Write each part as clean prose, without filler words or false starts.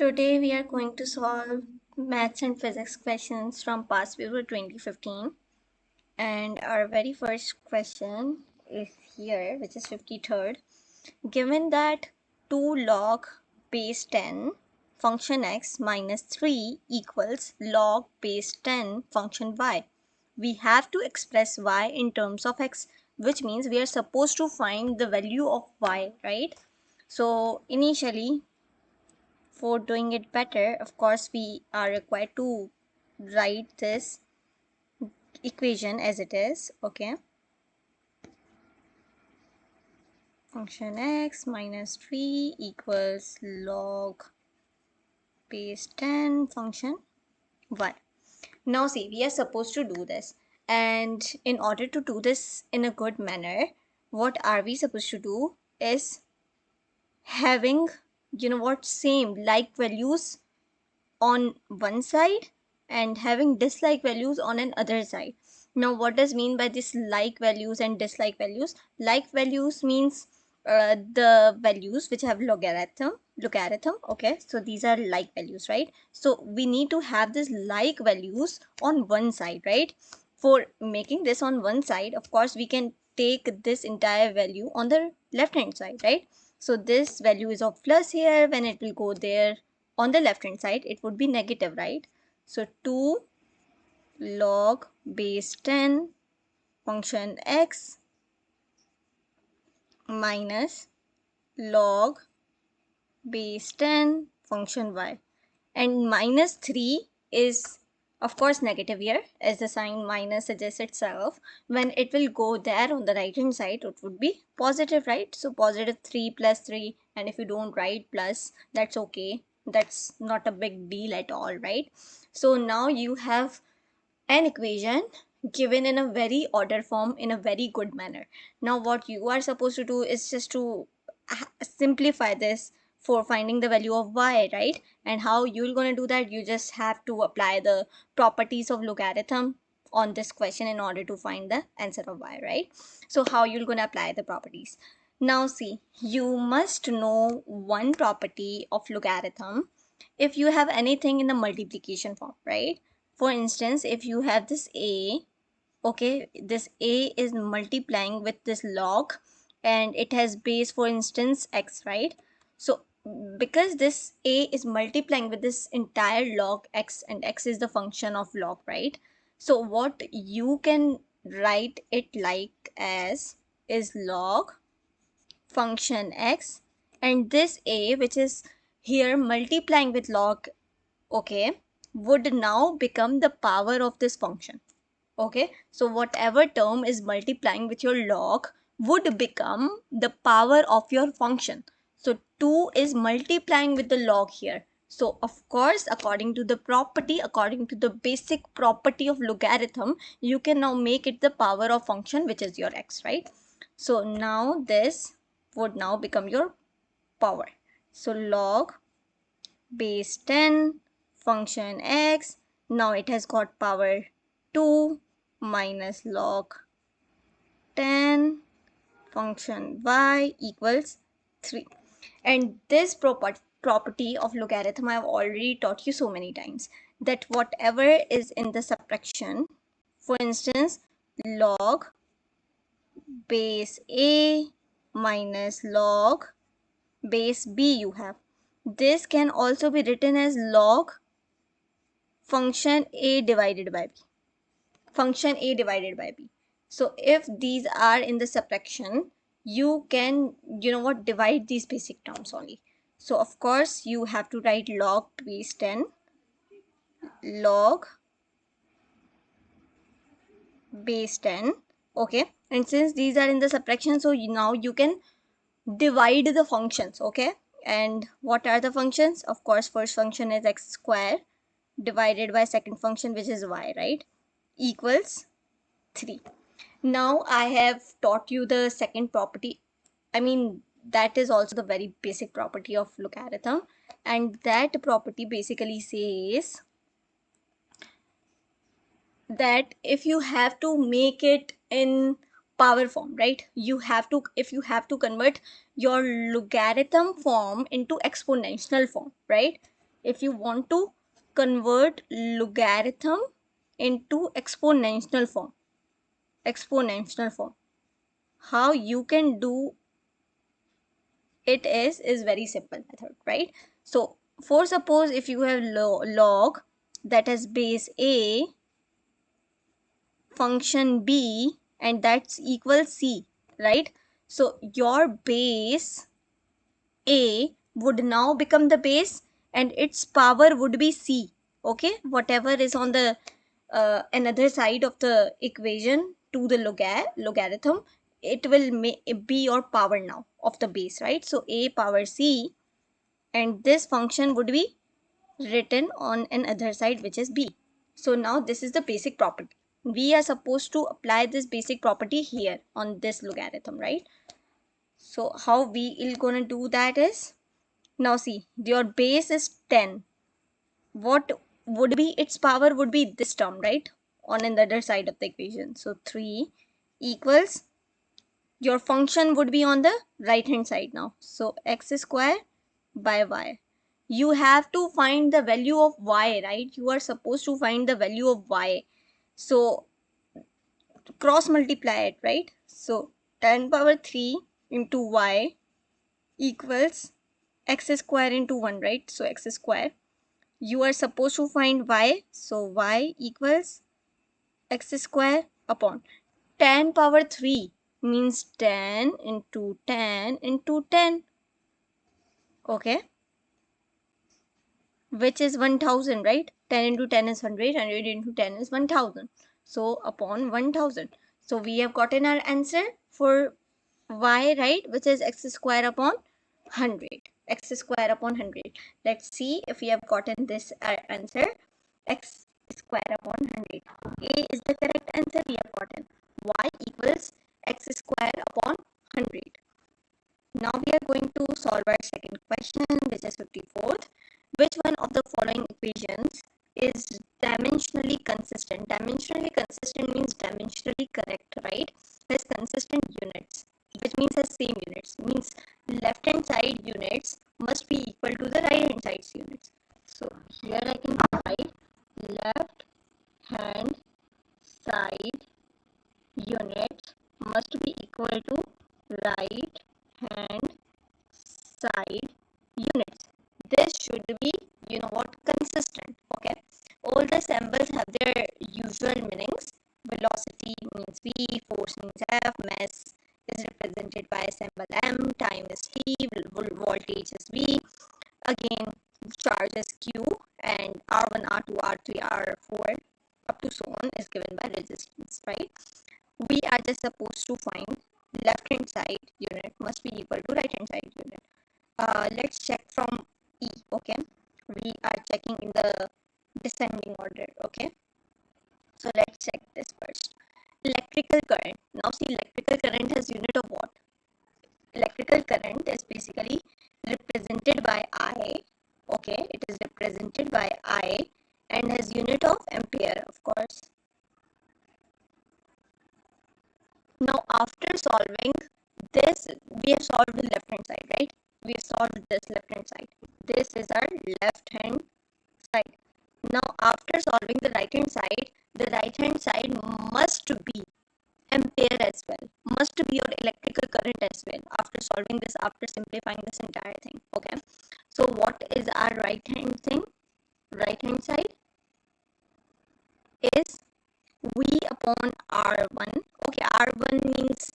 Today we are going to solve maths and physics questions from past paper 2015, and our very first question is here, which is 53rd. Given that 2 log base 10 function x minus 3 equals log base 10 function y, we have to express y in terms of x, which means we are supposed to find the value of y, right? So initially, for doing it better, of course, we are required to write this equation as it is. Okay, function x minus 3 equals log base 10 function y. Now see, we are supposed to do this, and in order to do this in a good manner, what are we supposed to do is having, same like values on one side and having dislike values on another side. Now what does mean by this like values and dislike values? Like values means the values which have logarithm. Okay, so these are like values, right? So we need to have this like values on one side, right? For making this on one side, of course, we can take this entire value on the left hand side, right? So this value is of plus here. When it will go there on the left hand side, it would be negative, right? So 2 log base 10 function x minus log base 10 function y, and minus 3 is of course negative here, as the sign minus suggests itself. When it will go there on the right hand side, it would be positive, right? So positive 3 plus 3, and if you don't write plus, that's okay, that's not a big deal at all, right? So now you have an equation given in a very order form in a very good manner. Now what you are supposed to do is just to simplify this for finding the value of y, right? And how you're going to do that, you just have to apply the properties of logarithm on this question in order to find the answer of y, right? So how you're going to apply the properties? Now see, you must know one property of logarithm if you have anything in the multiplication form, right? For instance, if you have this a, okay, this a is multiplying with this log and it has base, for instance, x, right? So because this a is multiplying with this entire log x, and x is the function of log, right? So what you can write it like as is log function x, and this a, which is here multiplying with log, okay, would now become the power of this function. Okay, so whatever term is multiplying with your log would become the power of your function. So 2 is multiplying with the log here. So of course, according to the property, according to the basic property of logarithm, you can now make it the power of function, which is your x, right? So now this would now become your power. So log base 10 function x, now it has got power 2 minus log 10 function y equals 3. And this property of logarithm I have already taught you so many times, that whatever is in the subtraction, for instance, log base a minus log base b you have, this can also be written as log function a divided by b, function a divided by b. So if these are in the subtraction, you can, divide these basic terms only. So of course you have to write log base 10 log base 10, okay? And since these are in the subtraction, so now you can divide the functions, okay? And what are the functions? Of course, first function is x square divided by second function, which is y, right? Equals 3. Now I have taught you the second property. I mean, that is also the very basic property of logarithm, and that property basically says that if you have to make it in power form, right, you have to, if you have to convert your logarithm form into exponential form, right, if you want to convert logarithm into exponential form, how you can do it is very simple method, right? So for suppose if you have log that has base a, function b, and that's equal c, right? So your base a would now become the base and its power would be c. Okay, whatever is on the another side of the equation to the logarithm, it will be your power now of the base, right? So a power c, and this function would be written on another side, which is b. So now this is the basic property. We are supposed to apply this basic property here on this logarithm, right? So how we will gonna do that is, now see, your base is 10. What would be its power would be this term, right? On another side of the equation. So 3 equals, your function would be on the right hand side now. So x square by y. You have to find the value of y, right? You are supposed to find the value of y. So cross multiply it, right? So 10 power 3 into y equals x square into 1, right? So x square. You are supposed to find y. So y equals x square upon 10 power 3 means 10 into 10 into 10. Okay. Which is 1000, right? 10 into 10 is 100, 100 into 10 is 1000. So upon 1000. So we have gotten our answer for y, right? Which is x square upon 100. X square upon 100. Let's see if we have gotten this answer. X square upon 100. A is the correct answer we have gotten. Y equals x square upon 100. Now we are going to solve our second question, which is 54th. Which one of the following equations is dimensionally consistent? Dimensionally consistent means dimensionally correct, right? Has consistent units, which means has same units. Means left hand side units must be equal to the right hand side units. So here I can write left hand side units must be equal to right hand side units. This should be, you know what, consistent. Okay, all the symbols have their usual meanings. Velocity means v, force means f, mass is represented by symbol m, time is t, voltage is v, again charge is q, and r1, r2, r3, r4 up to so on is given by resistance, right? We are just supposed to find left hand side unit must be equal to right hand side unit. Let's check from E. Okay, we are checking in the descending order. Okay, so let's check this first. Electrical current. Now see, electrical current has unit of what? Electrical current is basically represented by I. Okay, it is represented by I and has unit of ampere, of course. Now after solving this, we have solved the left hand side, right? We have solved this left hand side. This is our left hand side. Now after solving the right hand side must be ampere as well. Must be your electrical current as well. After solving this, after simplifying this entire thing. Okay. So what is our right hand thing? Right hand side is V upon R1. Okay, R1 means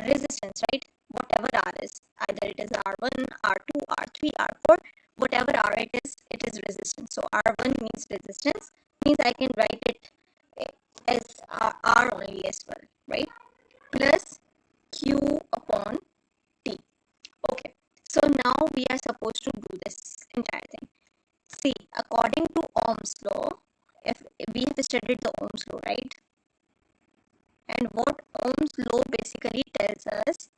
resistance, right? Whatever R is, either it is R1, R2, R3, R4, whatever R it is resistance. So R1 means resistance, means I can write it as R only as well, right? Plus Q upon T. Okay, so now we are supposed to do this entire thing. See, according to Ohm's law, if we have studied the Ohm's law, right? And what Ohm's law basically tells us,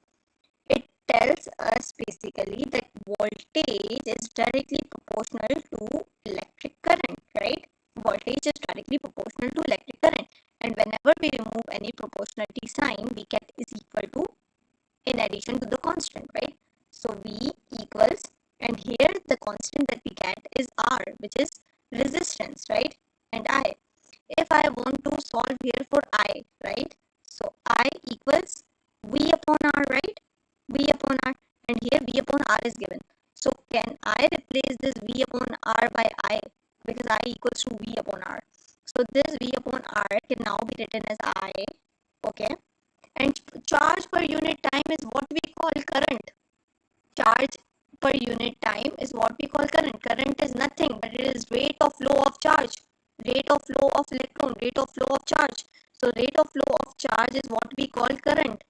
it tells us basically that voltage is directly proportional to electric current, right? Voltage is directly proportional to electric current, and whenever we remove any proportionality sign, we get is equal to in addition to the constant, right? So V equals, and here the constant that we get is if I want to solve here for I, right? So I equals V upon R, right? V upon R, and here V upon R is given. So can I replace this V upon R by I, because I equals to V upon R. So this V upon R can now be written as I, okay? And charge per unit time is what we call current. Charge per unit time is what we call current. Current is nothing but it is rate of flow of charge, rate of flow of electron, rate of flow of charge. So rate of flow of charge is what we call current,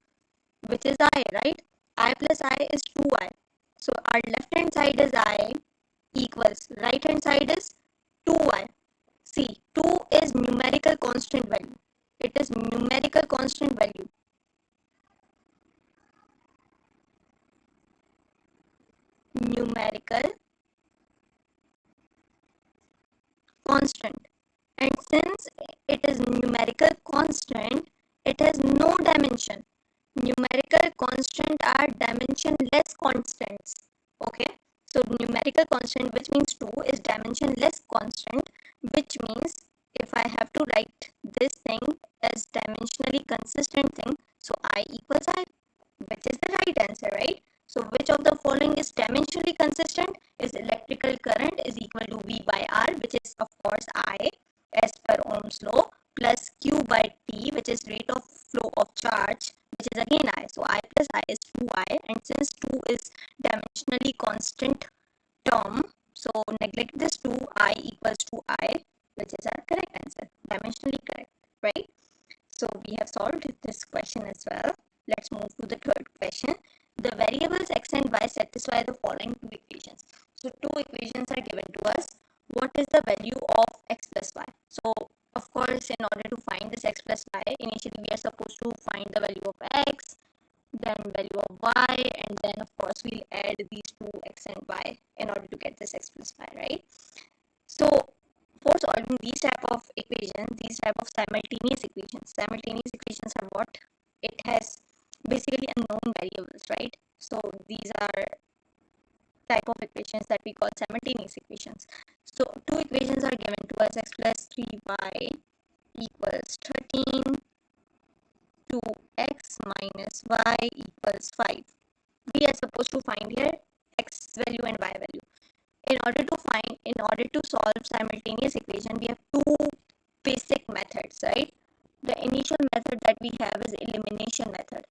which is I, right? I plus I is 2I. So our left hand side is I equals right hand side is 2I. See, 2 is numerical constant value. It is numerical constant value. Numerical constant. And since it is numerical constant, it has no dimension. Numerical constant are dimensionless constants. Okay, so numerical constant, which means 2, is dimensionless constant, which means if I have to write this thing as dimensionally consistent thing, so I equals I, which is the right answer, right? So which of the following is dimensionally consistent? Is electrical current is equal to V by R, which is of course I as per Ohm's law, plus Q by T, which is rate of flow of charge, which is again I. So I plus I is 2I, and since 2 is dimensionally constant term, so neglect this 2, I equals to I, which is our correct answer, dimensionally correct, right? So we have solved this question as well. Let's move to the third question. The variables x and y satisfy the following two equations. So two equations are given to us. What is the value of x plus y? So of course, in order to find this x plus y, initially we are supposed to find the value of x, then value of y, and then of course we'll add these two x and y in order to get this x plus y, right? So for solving these type of equations, these type of simultaneous equations are what? It has basically unknown variables, right? So these are type of equations that we call simultaneous equations. So two equations are given to us, x plus 3y equals 13 to x minus y equals 5. We are supposed to find here x value and y value. In order to solve simultaneous equation, we have two basic methods, right? The initial method that we have is elimination method.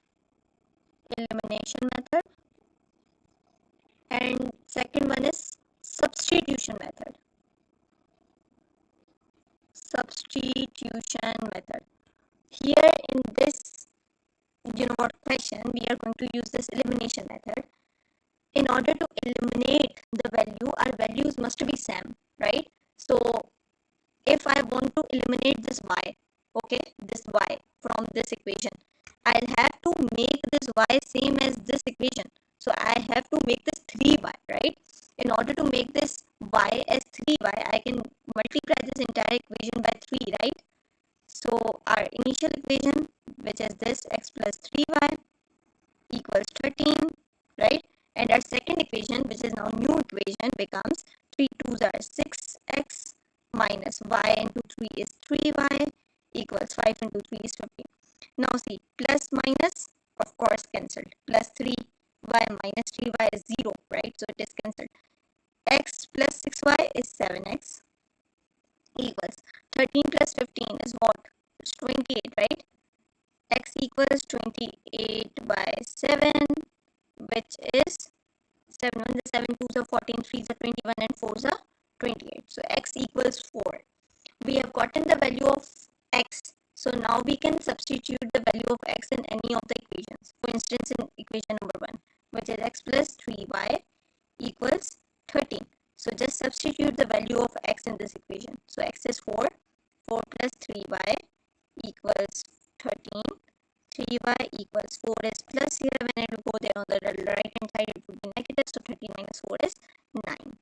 And second one is substitution method. Here in this question, we are going to use this elimination method. In order to eliminate the value, our values must be same, right? So if I want to eliminate this y, okay, this y from this equation, I'll have to make this y same as this equation. So I have to make this 3y, right? In order to make this y as 3y, I can multiply this entire equation by 3, right? So our initial equation, which is this x plus 3y equals 13, right? And our second equation, which is now new equation, becomes 3 2s are 6x minus y into 3 is 3y equals 5 into 3 is 15. Now see, plus minus of course cancelled. Plus 3y minus 3y is 0, right? So it is cancelled. X plus 6y is 7x equals 13 plus 15 is what? It's 28, right? X equals 28 by 7, which is 7 1 is 7, 2 are 14, 3 are 21, and 4 are 28. So x equals 4. We have gotten the value of x. So now we can substitute the value of x in any of the equations. For instance, in equation number 1, which is x plus 3y equals 13. So just substitute the value of x in this equation. So x is 4. 4 plus 3y equals 13. 3y equals 4 is plus here. When it will go there on the right hand side, it would be negative. So 13 minus 4 is 9.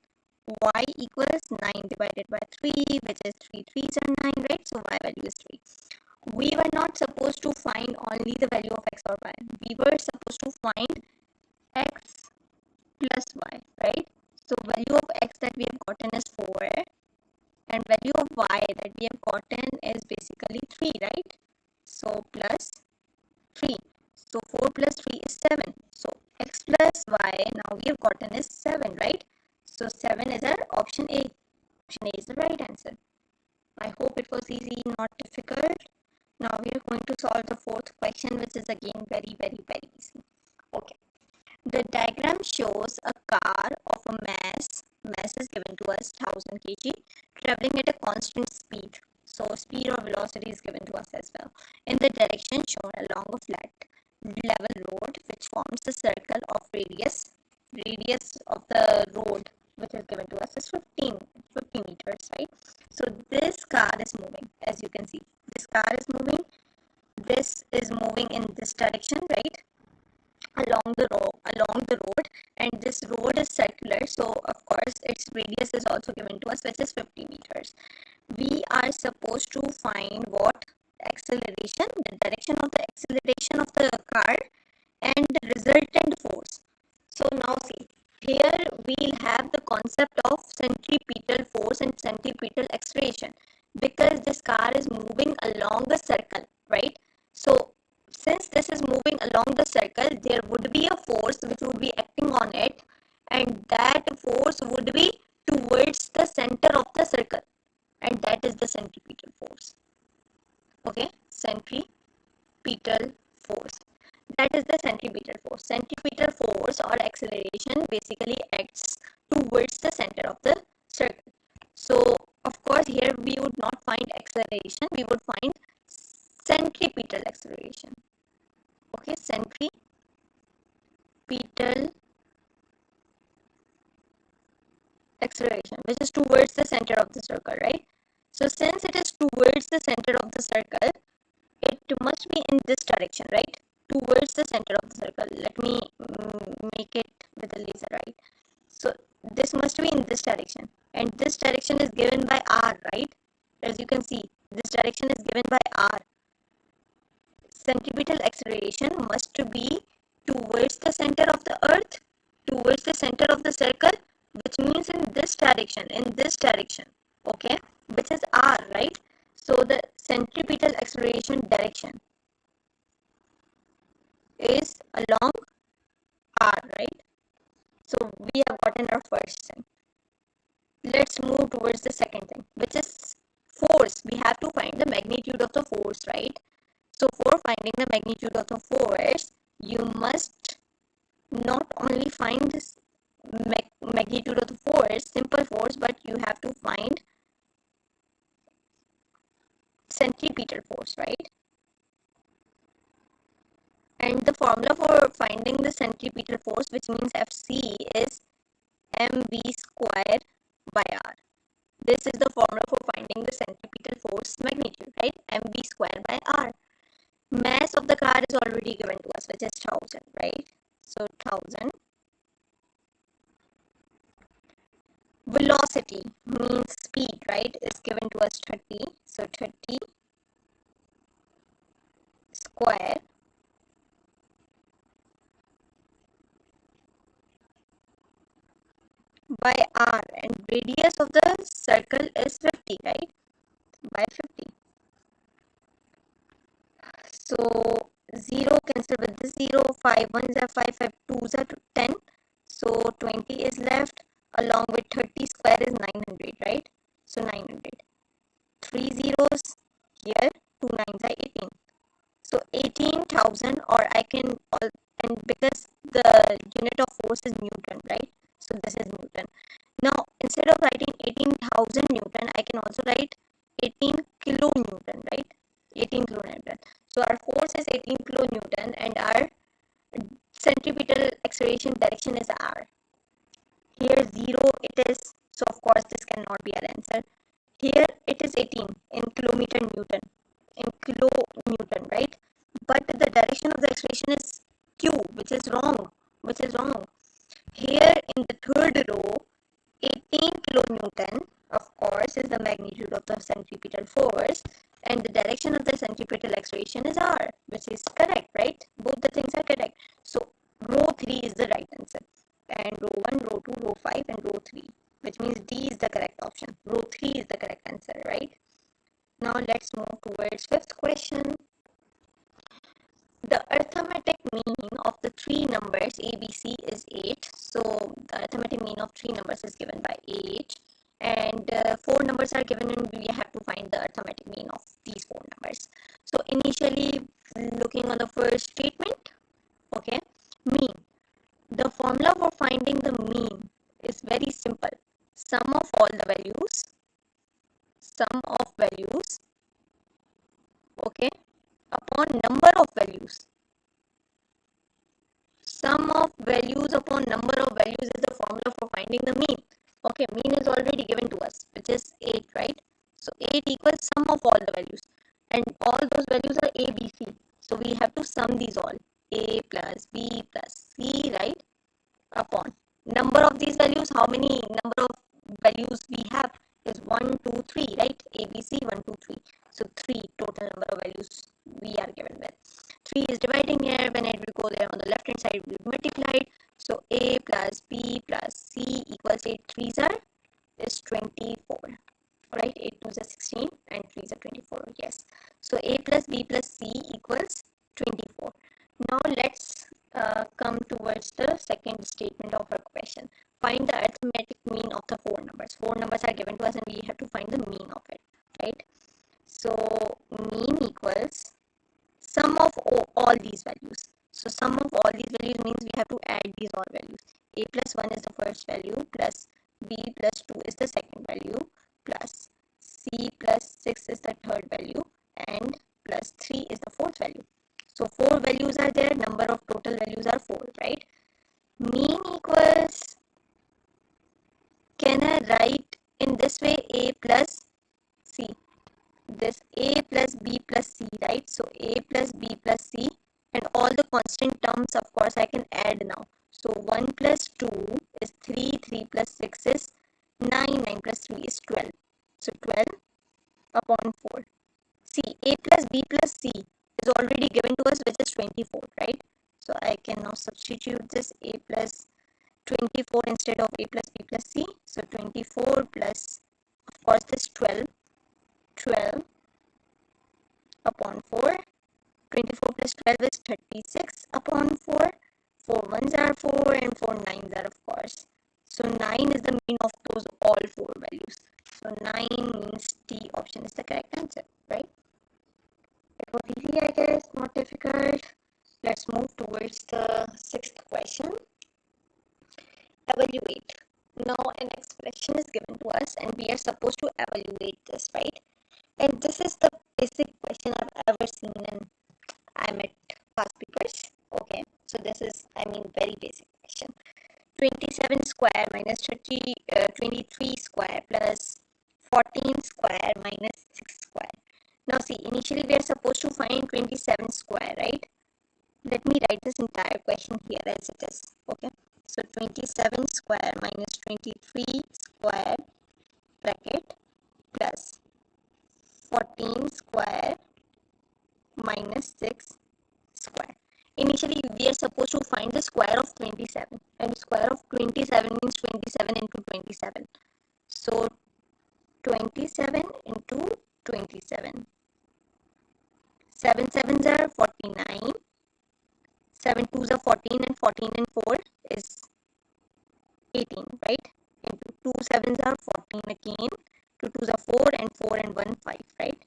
Y equals 9 divided by 3, which is 3 3s are 9, right? So y value is 3. We were not supposed to find only the value of x or y. We were supposed to find x plus y, right? So value of x that we have gotten is 4, and value of y that we have gotten is basically 3, right? So plus 3. So 4 plus 3 is 7. So x plus y now we have gotten is 7, right? So 7 is our option A. Option A is the right answer. I hope it was easy, not difficult. Now we are going to solve the fourth question, which is again very easy. Okay. The diagram shows a car of a mass is given to us 1000 kg, traveling at a constant speed. So speed or velocity is given to us as well. In the direction shown along a flat level road, which forms a circle of radius of the road, which is given to us is 50 meters, right? So this car is moving, as you can see. This car is moving. This is moving in this direction, right? Along the road, and this road is circular, so of course its radius is also given to us, which is 50 meters. We are supposed to find what acceleration, the direction of the acceleration of the car, and the resultant force. So now see, here we'll have the concept of centripetal force and centripetal acceleration, because this car is moving along a circle, right? So since this is moving along the circle, there would be a force which would be acting on it, and that force would be towards the center of the circle, and that is the centripetal force. Okay, centripetal force. That is the centripetal force. Centripetal force or acceleration basically acts towards the center of the circle. So of course here we would not find acceleration, we would find centripetal acceleration. Okay, centripetal acceleration, which is towards the center of the circle, right? So since it is towards the center of the circle, it must be in this direction, right? Towards the center of the circle. Let me make it with a laser, right? So this must be in this direction, and this direction is given by r, right? As you can see, this direction is given by r. Centripetal acceleration must be towards the center of the earth, towards the center of the circle, which means in this direction, okay, which is r, right? So the centripetal acceleration direction is along r, right? So we have gotten our first thing. Let's move towards the second thing, which is force. We have to find the magnitude of the force, right? So for finding the magnitude of the force, you must not only find this magnitude of the force, simple force, but you have to find centripetal force, right? And the formula for finding the centripetal force, which means Fc, is mv squared by r. This is the formula for finding the centripetal force magnitude, right? mv squared by r. Mass of the car is already given to us, which is 1000, right? So 1000. Velocity means speed, right? Is given to us 30. So 30 square by r, and radius of the circle is 50, right? By 50. So 0 cancel with the 0, 5 1s are 5, 5 2s are 10. So 20 is left, along with 30 square is 900, right? So 900. 3 zeros here, 2 9s are 18. So 18,000, or I can, and because the unit of force is Newton, right? So this is Newton. Now instead of writing 18,000 Newton, I can also write 18 kilonewton, right? 18 kilonewton. So our force is 18 kilonewton, and our centripetal acceleration direction is r. Here 0 it is, so of course this cannot be our answer. Here it is 18 in kilometer newton, right? But the direction of the acceleration is q, which is wrong. Here in the third row, 18 kilonewton, of course, is the magnitude of the centripetal force, and the direction of the centripetal acceleration is r, which is correct, right? Both the things are correct. So row 3 is the right answer, and row 1, row 2, row 5, and row 3, which means D is the correct option. Row 3 is the correct answer, right? Now let's move towards fifth question. The arithmetic mean of the three numbers ABC is 8. So the arithmetic mean of three numbers is given by 8, and four numbers are given, and we have to find the arithmetic mean of these four numbers. So initially, looking on the first statement, okay, mean. The formula for finding the mean is very simple. Sum of all the values, okay, upon number of values. Sum of values upon number of values is the formula for finding the mean. Okay, mean is already given to us, which is 8, right? So 8 equals sum of all the values, and all those values are A, B, C. So we have to sum these all. A plus B plus C, right? Upon number of these values, how many number of values we have is 1, 2, 3, right? A, B, C, 1, 2, 3. So 3 total number of values we are given with. 3 is dividing here. When it will go there on the left hand side, we will multiply. So A plus B plus C equals 8 3s are is 24. Right? 8 2s are 16 and 3s are 24. Yes. So A plus B plus C equals 24. Now let's come towards the second statement of our question. Find the arithmetic mean of the four numbers. Four numbers are given to us and we have to find the mean of it, right? So mean equals sum of all these values. So sum of all these values means we have to add these all values. A plus 1 is the first value, plus B plus 2 is the second value, plus C plus 6 is the third value, and plus 3 is the fourth value. So 4 values are there, number of total values are 4, right? Mean equals, can I write in this way, A plus C? This A plus B plus C, right? So A plus B plus C, and all the constant terms, of course, I can add now. So 1 plus 2 is 3, 3 plus 6 is 9, 9 plus 3 is 12. So 12 upon 4. See, A plus B plus C is already given to us, which is 24, right? So I can now substitute this A plus 24 instead of A plus B plus C. So 24 plus, of course, this 12 upon 4. 24 plus 12 is 36 upon 4. 4 ones are 4 and 4 nines are, of course. So 9 is the mean of those all 4 values. So 9 means D option is the correct answer, right? It was easy, I guess, not difficult. Let's move towards the sixth question. Evaluate. Now an expression is given to us and we are supposed to evaluate this, right? And this is the basic question I've ever seen in IMAT past papers. Okay, so this is, very basic question. 27 square minus 23 square plus 14 square minus 6 square. Now see, initially we are supposed to find 27 square, right? Let me write this entire question here as it is. Okay, so 27 square minus 23 square bracket plus 14 square minus 6 square. Initially we are supposed to find the square of 27, and square of 27 means 27 into 27. So 27 into 27. 7 sevens are 49. 7 twos are 14, and 14 and 4 is 18, right? Into 2 sevens are 14 again. 2 twos are 4, and 4 and 1 5, right?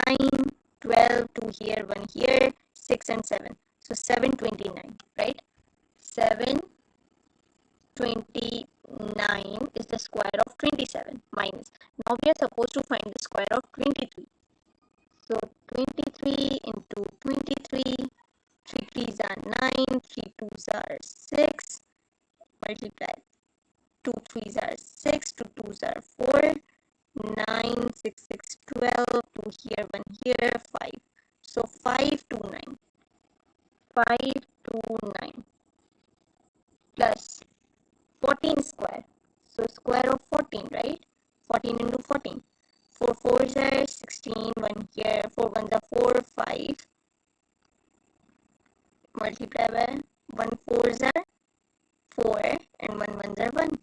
9, 12, 2 here, 1 here, 6 and 7. So 729, right? 729 is the square of 27 minus. Now we are supposed to find the square of 23. So 23 into 23, 3 3s are 9, 3 2s are 6, multiply 2 3s are 6, 2 2s are 4, 9, 6 6 12, 2 here, 1 here, 5. So 529. 529 plus 14 square. So square of 14, right? 14 into 14. 4 4s are 16, 1 here, 4 1s are 4, 5. Multiply by 1 4s are 4 and 1 1s are 1.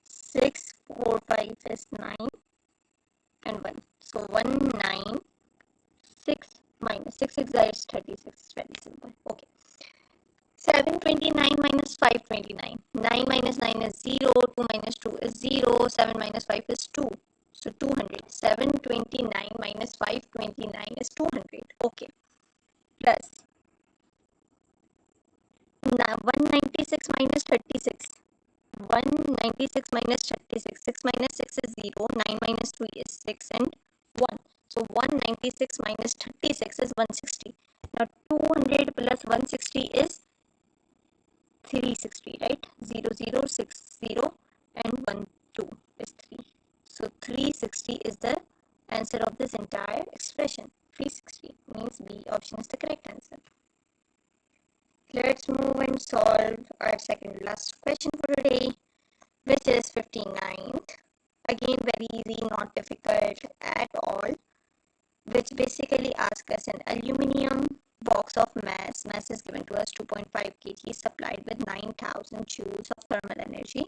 6 4 5 is 9 and 1. So 529. 9 minus 9 is 0, 2 minus 2 is 0, 7 minus 5 is 2. So 200. 729 minus 529 is 200. Okay. Plus 196 minus 36. 196 minus 36. 6 minus 6 is 0. 9 minus 3 is 6 and 1. So 196 minus 36 is 160. Now 200 plus 160 is 360, right? 0, 0, 6, 0 and 1, 2 is 3. So 360 is the answer of this entire expression. 360 means B option is the correct answer. Let's move and solve our second last question for today, which is 59th. Again, very easy, not difficult at all, which basically asks us an aluminium box of mass is given to us 2.5 kg supplied with 9,000 joules of thermal energy.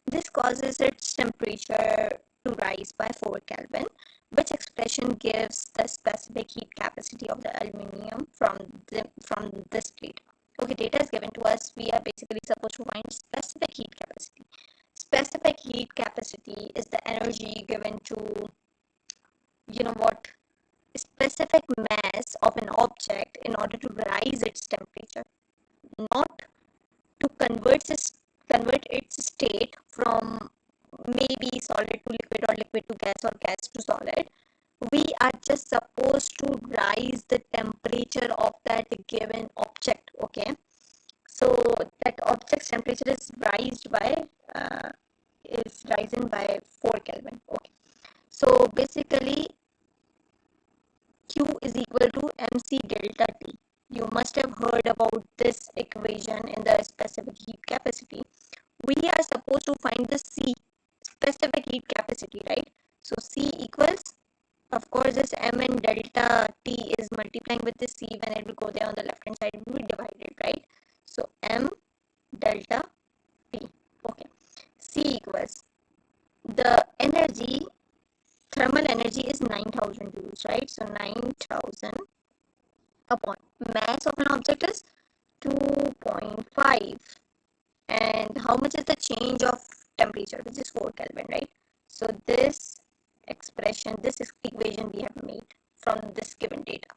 This causes its temperature to rise by 4 Kelvin. Which expression gives the specific heat capacity of the aluminium from this data? Okay, data is given to us. We are basically supposed to find specific heat capacity. Specific heat capacity is the energy given to, specific mass of an object in order to rise its temperature, not to convert its state from maybe solid to liquid or liquid to gas or gas to solid. We are just supposed to rise the temperature of that given object. Okay, so that object's temperature is rising by 4 Kelvin. Okay, so basically Q is equal to mc delta T. You must have heard about this equation in the specific heat capacity. We are supposed to find the C, specific heat capacity, right? So C equals, of course, this m and delta T is multiplying with the C. When it will go there on the left hand side, it will be divided, right? So m delta T. Okay. C equals the energy, thermal energy is 9,000 joules, right? So 9,000 upon mass of an object is 2.5. And how much is the change of temperature, which is 4 Kelvin, right? So this expression, this equation we have made from this given data.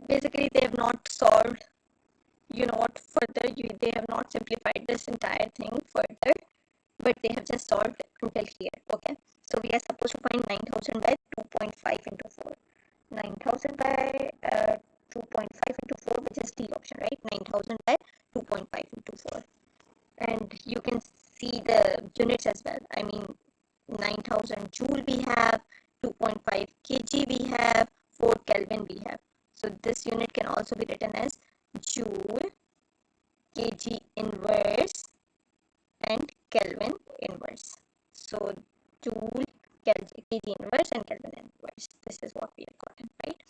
Basically, they have not solved, further. They have not simplified this entire thing further, but they have just solved until here. Okay, so we are supposed to find 9,000 by 2.5 into 4. 9,000 by 2.5 into 4, which is D option, right? 9,000 by 2.5 into 4. And you can see the units as well. I mean, 9,000 joule we have, 2.5 kg we have, 4 Kelvin we have. So this unit can also be written as joule, kg inverse and Kelvin inverse. So joule, kg inverse and Kelvin inverse. This is what we have gotten, right?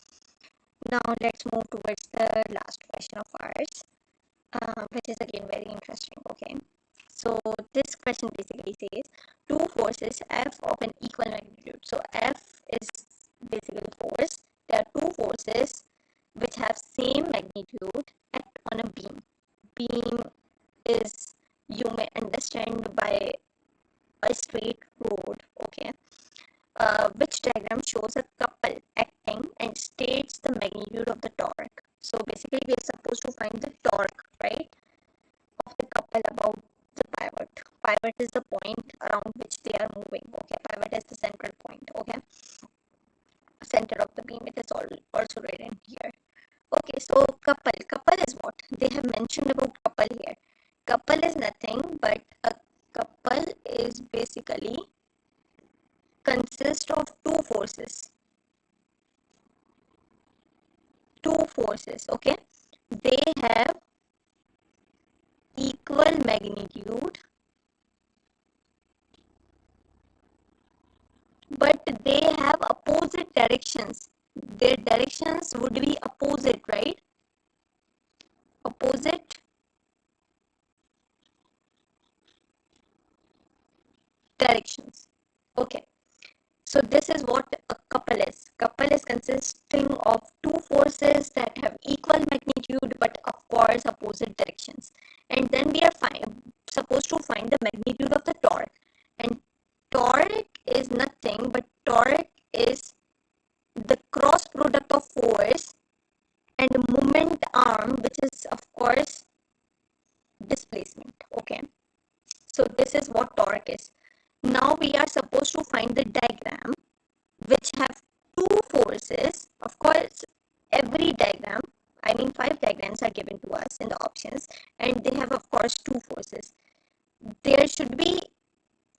Now let's move towards the last question of ours, which is again very interesting. Okay, so this question basically says two forces F of an equal magnitude. So F is basically force. There are two forces which have same magnitude act on a beam. Beam is, you may understand by a straight road. Okay, which diagram shows a couple acting and states the magnitude of the torque. So basically we are supposed to find the torque, right, of the couple about the pivot. Pivot is the point around which they are moving. Okay, pivot is the central point. Okay, center of the beam, it is also written here. Okay, so couple is what they have mentioned about couple here. Couple is nothing but a couple is basically consist of two forces. Okay, they have equal magnitude, but they have opposite directions. Their directions would be opposite, right? Opposite directions. Okay, so this is what a couple is. Couple is consisting of two forces that have equal magnitude but of course opposite directions. And then we are is, of course, every diagram, I mean 5 diagrams are given to us in the options, and they have of course 2 forces. There should be,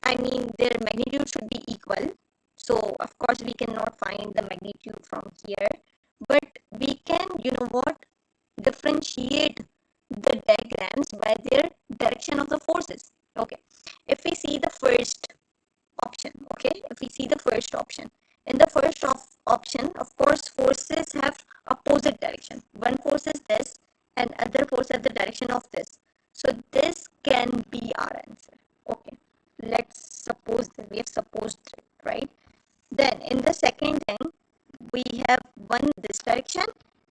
I mean their magnitude should be equal. So of course we cannot find the magnitude from here, but we can, you know what, differentiate the diagrams by their direction of the forces. Okay, if we see the first option, okay, if we see the first option, in the first option, of course, forces have opposite direction. One force is this and other force has the direction of this. So this can be our answer. Okay, let's suppose that we have supposed it, right? Then in the second thing, we have one this direction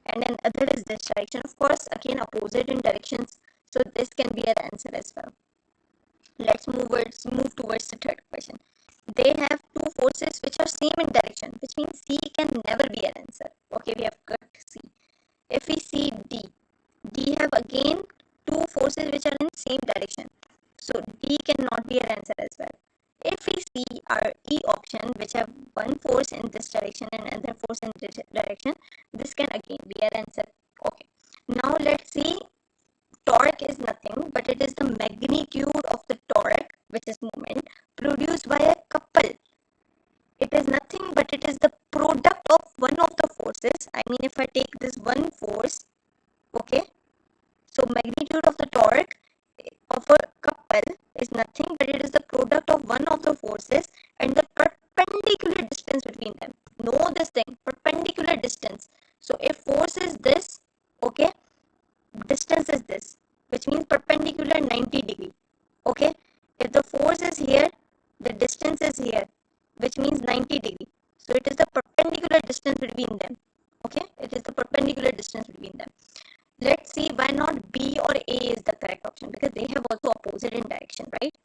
and then other is this direction. Of course, again opposite in directions. So this can be our answer as well. Let's move towards the third question. They have 2 forces which are same in direction, which means C can never be an answer. Okay, we have got C. If we see D have again 2 forces which are in same direction. So D cannot be an answer as well. If we see our E option, which have one force in this direction and another force in this direction, this can again be an answer. Okay. Now let's see. Torque is nothing but it is the magnitude of the torque, which is moment, produced by a couple. It is nothing but it is the product of one of the forces. I mean, if I take this one force, okay, so magnitude of the torque of a couple is nothing but it is the product of one of the forces and the perpendicular distance between them. Know this thing, perpendicular distance. So if force is this, okay, distance is this, which means perpendicular 90 degree. Okay, if the force is here, the distance is here, which means 90 degree. So it is the perpendicular distance between them. Okay, it is the perpendicular distance between them. Let's see why not B or A is the correct option, because they have also opposite in direction, right?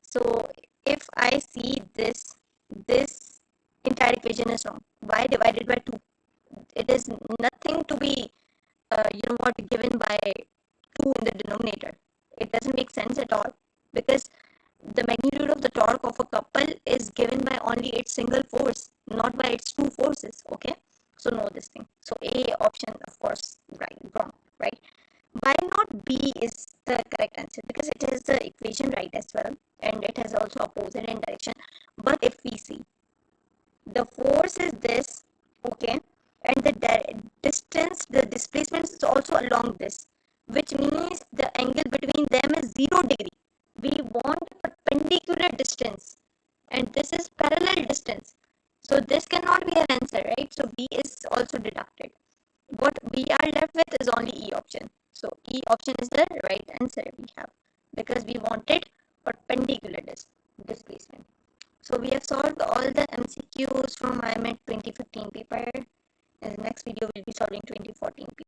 So if I see this entire equation is wrong. Y divided by 2. It is nothing to be given by 2 in the denominator. It doesn't make sense at all, because the magnitude of the torque of a couple is given by only its single force, not by its 2 forces. Okay, so know this thing. So A option, of course, wrong, right? Why not B is the correct answer? Because it has the equation right as well, and it has also opposite in direction. But if we see, the force is this, okay, and the distance, the displacement is also along this, which means the angle between them is 0 degree. We want a perpendicular distance, and this is parallel distance. So this cannot be an answer, right? So B is also deducted. What we are left with is only E option. So E option is the right answer we have, because we wanted perpendicular displacement. So we have solved all the MCQs from IMAT 2015 paper. In the next video, we'll be solving 2014 paper.